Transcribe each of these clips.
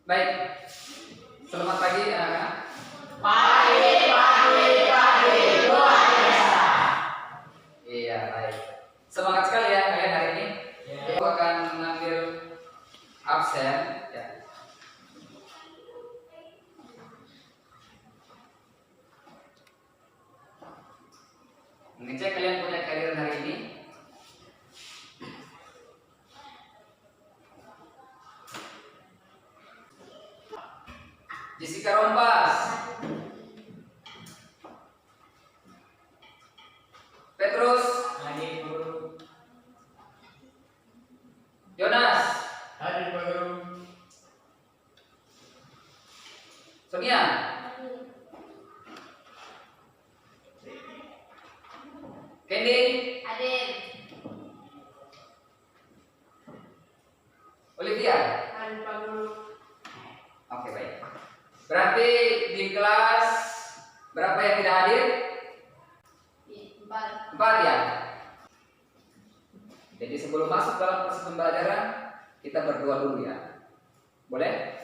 Baik, selamat pagi anak-anak. Pagi, luar biasa. Iya, baik. Semangat sekali ya kalian hari ini. Aku akan mengambil absen. Ya. Mengecek kalian punya kehadiran hari ini. Jessica Rompas, Petrus, Hadir Guru. Jonas, Hadir Guru. Sonia, Candy, Hadir. Olivia. Hadir Pak Guru. Oke, baik. Berarti di kelas berapa yang tidak hadir? 4. 4 ya. Jadi sebelum masuk dalam proses pembelajaran kita berdoa dulu ya. Boleh?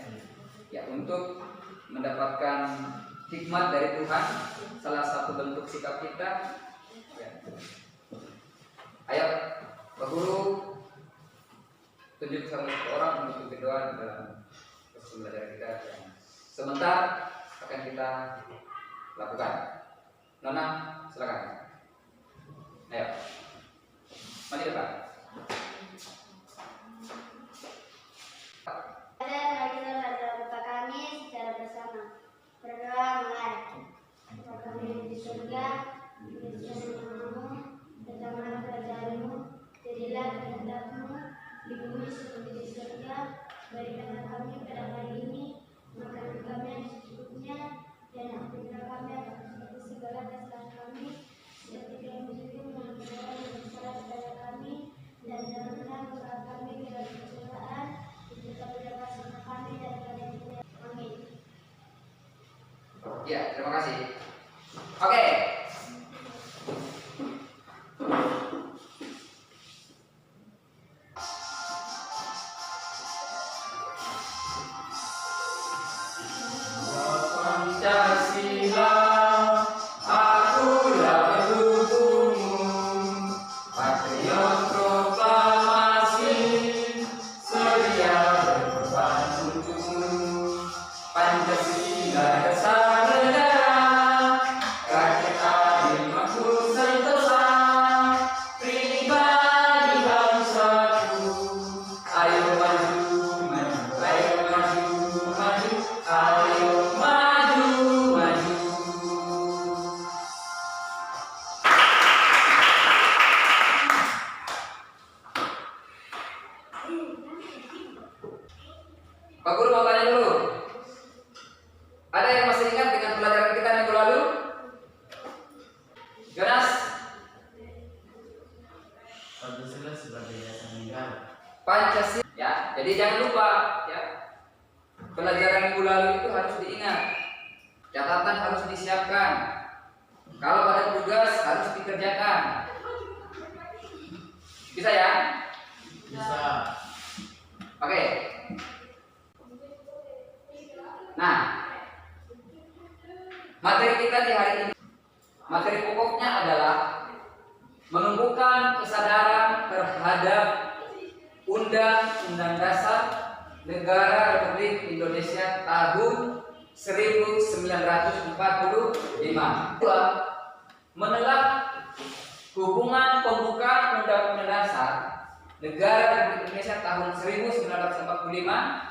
Ya, untuk mendapatkan hikmat dari Tuhan, salah satu bentuk sikap kita. Ya. Ayo, Pak Guru tunjuk sama orang untuk berdoa dalam proses pembelajaran kita. Ya. Sebentar akan kita lakukan. Nona, silakan. Ayo, maju depan. Mari kita baca doa kami secara bersama. Berdoa mulai. Bapa kami di surga, dikuduskan namamu, datanglah kerajaanmu, jadilah kehendakmu di bumi seperti di surga. Berikanlah kami pada hari ini makanan kami yang secukupnya, dan ampunilah kami atas segala kesalahan kami, seperti kami juga mengampuni orang yang bersalah kepada kami, dan janganlah membawa kami ke dalam pencobaan, tetapi lepaskanlah kami daripada yang tidak. Amin. Ya, terima kasih. Oke. Pancasila, akulah pendukungmu. Patriot proklamasi, sedia berkorban untukmu. Pancasila dasar negara, rakyat adil makmur sentosa, pribadi bangsaku. Ayo maju, maju, ayo maju, maju, ayo maju, maju. Pak Guru mau tanya dulu. Ada yang masih ingat dengan pelajaran kita minggu lalu? Jonas? Pancasila sebagai dasar negara. Pancasila. Ya, jadi jangan lupa ya. Pelajaran minggu lalu itu harus diingat. Catatan harus disiapkan. Kalau ada tugas harus dikerjakan. Bisa ya? Bisa. Oke. Nah, materi kita di hari ini, materi pokoknya adalah menumbuhkan kesadaran terhadap Undang-Undang Dasar Negara Republik Indonesia tahun 1945. Kedua, menelak hubungan pembukaan Undang-Undang Dasar Negara Republik Indonesia tahun 1945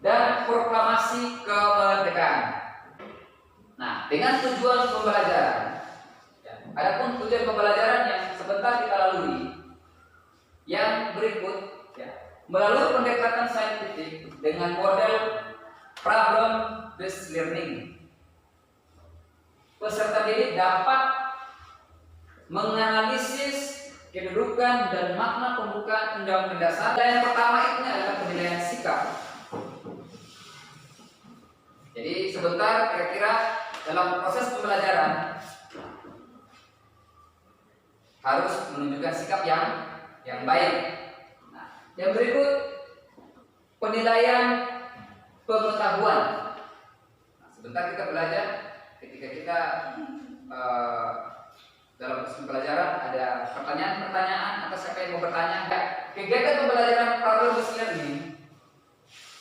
dan proklamasi kemerdekaan. Nah, dengan tujuan pembelajaran, adapun tujuan pembelajaran yang sebentar kita lalui, yang berikut, melalui pendekatan saintifik dengan model problem based learning, peserta didik dapat menganalisis kedudukan dan makna pembukaan Undang-Undang Dasar. Dan yang pertama itu adalah penilaian sikap. Jadi sebentar kira-kira dalam proses pembelajaran harus menunjukkan sikap yang baik. Nah, yang berikut penilaian pengetahuan. Nah, sebentar kita belajar ketika kita dalam proses pembelajaran ada pertanyaan-pertanyaan atau siapa yang mau bertanya. Kegiatan pembelajaran Progress Learning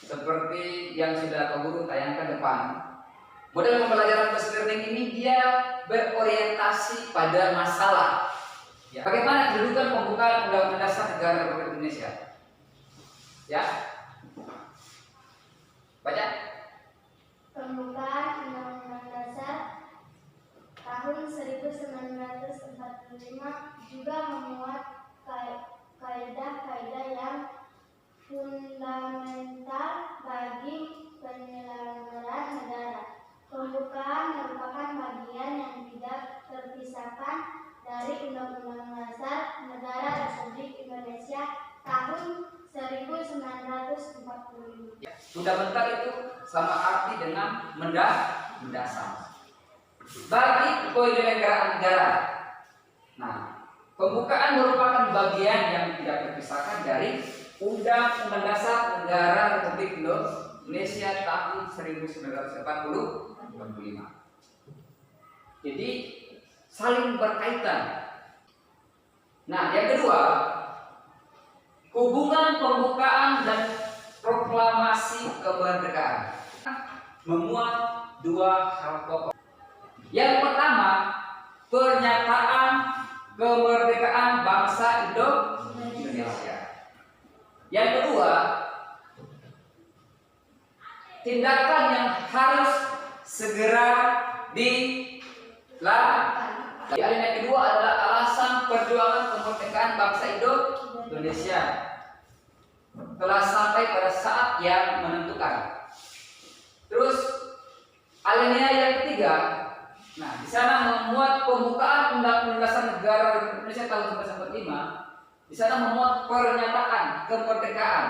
seperti yang sudah Pak Guru tayangkan depan. Model pembelajaran Progress Learning ini dia berorientasi pada masalah. Ya, bagaimana kedudukan pembukaan Undang-Undang Dasar Negara Republik Indonesia? Ya, baca. Pembukaan Undang-Undang Dasar tahun 1945 juga memuat kaidah-kaidah yang fundamental bagi penyelenggaraan negara. Pembukaan merupakan bagian yang tidak terpisahkan dari Undang-Undang Dasar Negara Republik Indonesia tahun 1945. Ya, fundamental itu sama arti dengan mendasar. Bagi penyelenggaraan negara. Nah, pembukaan merupakan bagian yang tidak terpisahkan dari Undang-Undang Dasar Negara Republik Indonesia tahun 1945. Jadi saling berkaitan. Nah, yang kedua, hubungan pembukaan dan proklamasi kemerdekaan memuat dua hal pokok. Yang pertama, pernyataan kemerdekaan bangsa Indonesia. Yang kedua, tindakan yang harus segera dilakukan. Yang kedua adalah alasan perjuangan kemerdekaan bangsa Indonesia telah sampai pada saat yang menentukan. Terus alinea yang ketiga, nah di sana memuat pembukaan Undang-Undang Dasar Negara Republik Indonesia tahun 1945. Di sana memuat pernyataan kemerdekaan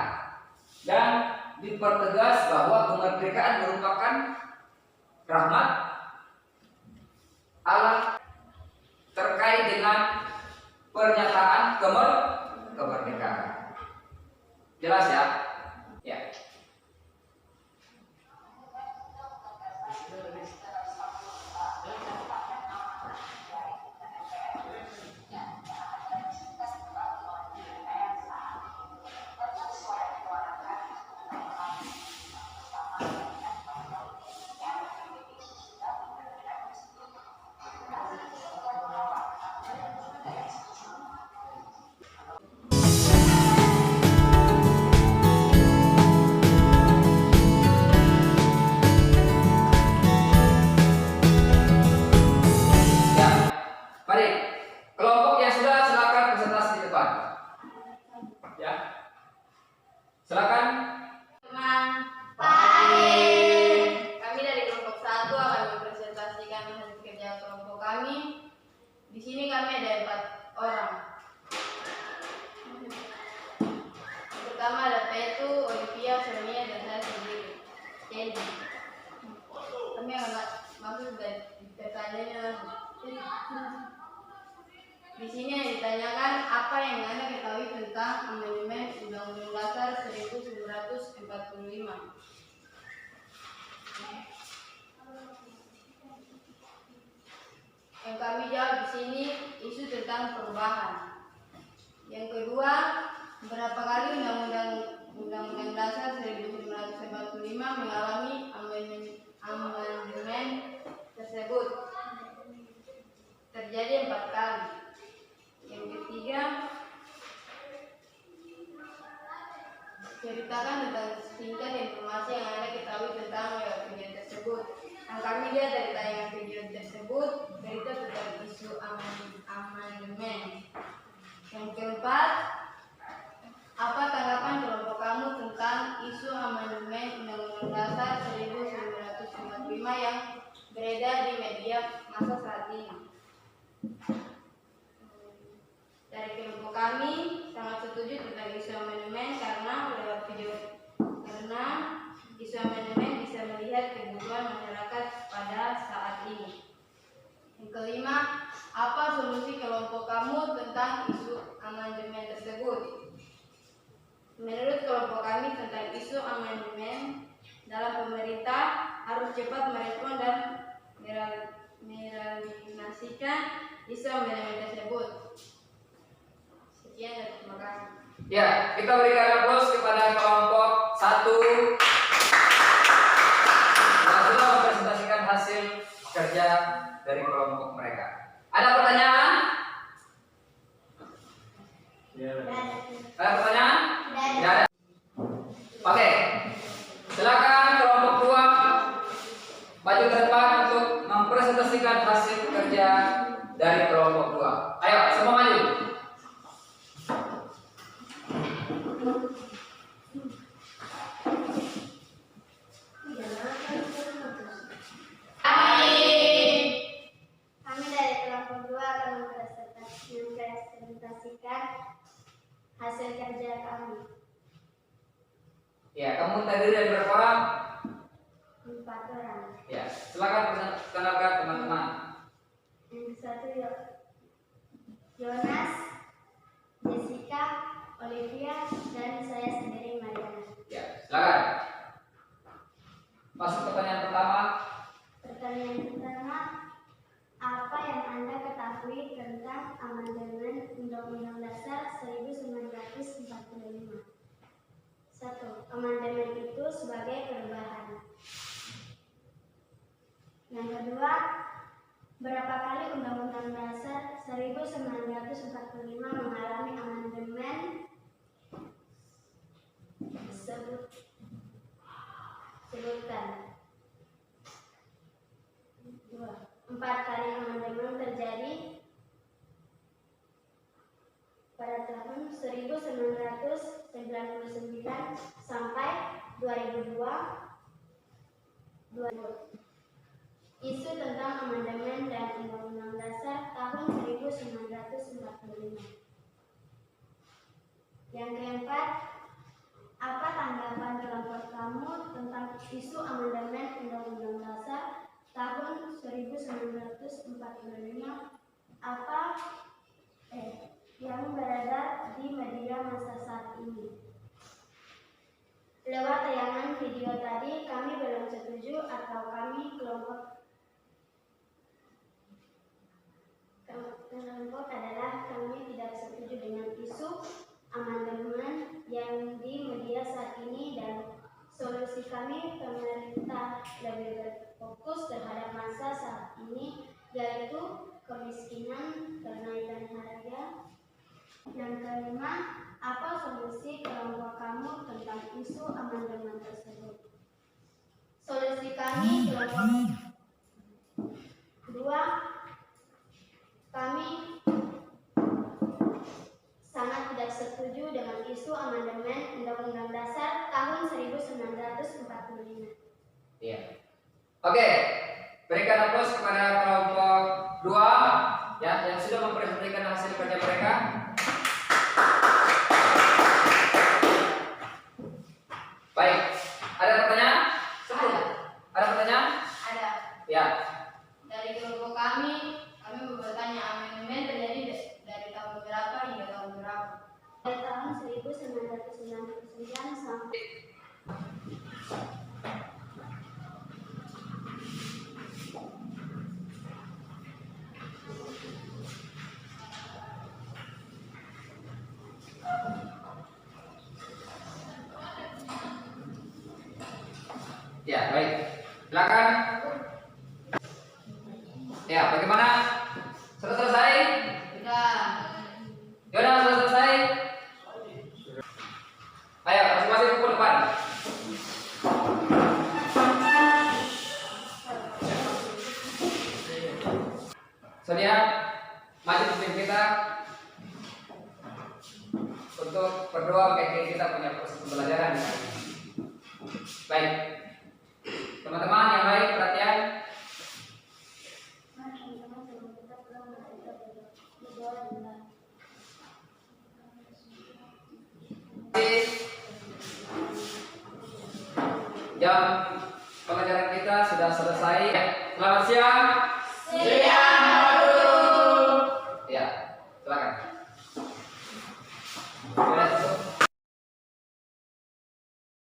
dan dipertegas bahwa kemerdekaan merupakan rahmat Allah terkait dengan pernyataan kemerdekaan. Jelas ya? Ya. Baik, kelompok yang sudah silakan presentasi di depan. Ya, silakan. Teman, kami dari kelompok 1 akan mempresentasikan hasil kerja kelompok kami. Di sini kami ada 4 orang. Yang pertama ada Petu, Olivia, Sonia, dan saya sendiri, Candy. Kami akan masuk dari pertanyaannya. Di sini yang ditanyakan apa yang Anda ketahui tentang amandemen Undang-Undang Dasar 1945. Yang kami jawab di sini isu tentang perubahan. Yang kedua, berapa kali Undang-Undang Dasar 1945 mengalami amandemen tersebut? Terjadi 4 kali. Yang ketiga, ceritakan tentang singkat informasi yang Anda ketahui tentang video tersebut. Yang kami lihat dari tayangan video tersebut, berita tentang isu amandemen. Yang keempat, apa tanggapan kelompok kamu tentang isu amandemen Undang-Undang Dasar 1945 yang beredar di media massa saat ini? Dari kelompok kami sangat setuju tentang isu amandemen karena isu amandemen bisa melihat kebutuhan masyarakat pada saat ini. Yang kelima, apa solusi kelompok kamu tentang isu amandemen tersebut? Menurut harus cepat merespon dan merealisasikan isu amandemen tersebut. Sekian dan terima kasih. Ya, kita berikan aplaus kepada kelompok 1 yang sudah mempresentasikan hasil kerja dari kelompok mereka. Ada pertanyaan? Ada pertanyaan? Tidak ada. Oke, silakan kelompok 2 maju ke depan untuk mempresentasikan hasil kerja dari kelompok 2. Ayo, semua maju. Kami dari kelompok 2 akan mempresentasikan hasil kerja kami. Ya, kamu terdiri dari berapa orang? 4 orang. Ya, silakan perkenalkan teman-teman. Yang satu Jonas, Jessica, Olivia, dan saya sendiri Mariana. Ya, silakan. Masuk pertanyaan pertama. Pertanyaan pertama, apa yang Anda ketahui tentang amandemen Undang-Undang Dasar 1945? 1. Amandemen itu sebagai perubahan. Yang kedua, berapa kali Undang-Undang Dasar 1945 mengalami amandemen? Sebutkan. 4 kali amandemen terjadi pada tahun 1999 sampai 2002. Isu tentang amandemen dan Undang-Undang Dasar tahun 1945. Yang keempat, apa tanggapan kelompok kamu tentang isu amandemen Undang-Undang Dasar tahun 1945 yang beredar di media masa saat ini? Lewat tayangan video tadi, kami belum setuju atau kami kelompok adalah kami tidak setuju dengan isu amandemen yang di media saat ini, dan solusi kami pemerintah lebih berfokus terhadap masa saat ini, yaitu kemiskinan, kenaikan harga. Yang kelima, apa solusi kelompok kamu tentang isu amandemen tersebut? Solusi kami kelompok 2, kami sangat tidak setuju dengan isu amandemen Undang-Undang Dasar tahun 1945. Iya. Oke, berikan aplaus kepada kelompok 2 ya yang sudah mempresentasikan hasil kerja mereka. Baik, ada pertanyaan? Ada pertanyaan? Ada. Ya. Dari kelompok kami bertanya amandemen terjadi dari tahun berapa hingga tahun berapa? Dari tahun 1999 sampai Ya, baik. Silakan. Ya, bagaimana? Sudah selesai? Sudah. Yaudah, sudah selesai? Ayo, masing-masing ke depan. Sonia, maju pimpin kita untuk berdoa bagi kita punya proses pembelajaran. Baik, teman-teman yang baik perhatian. Jam pelajaran kita sudah selesai. Selamat siang.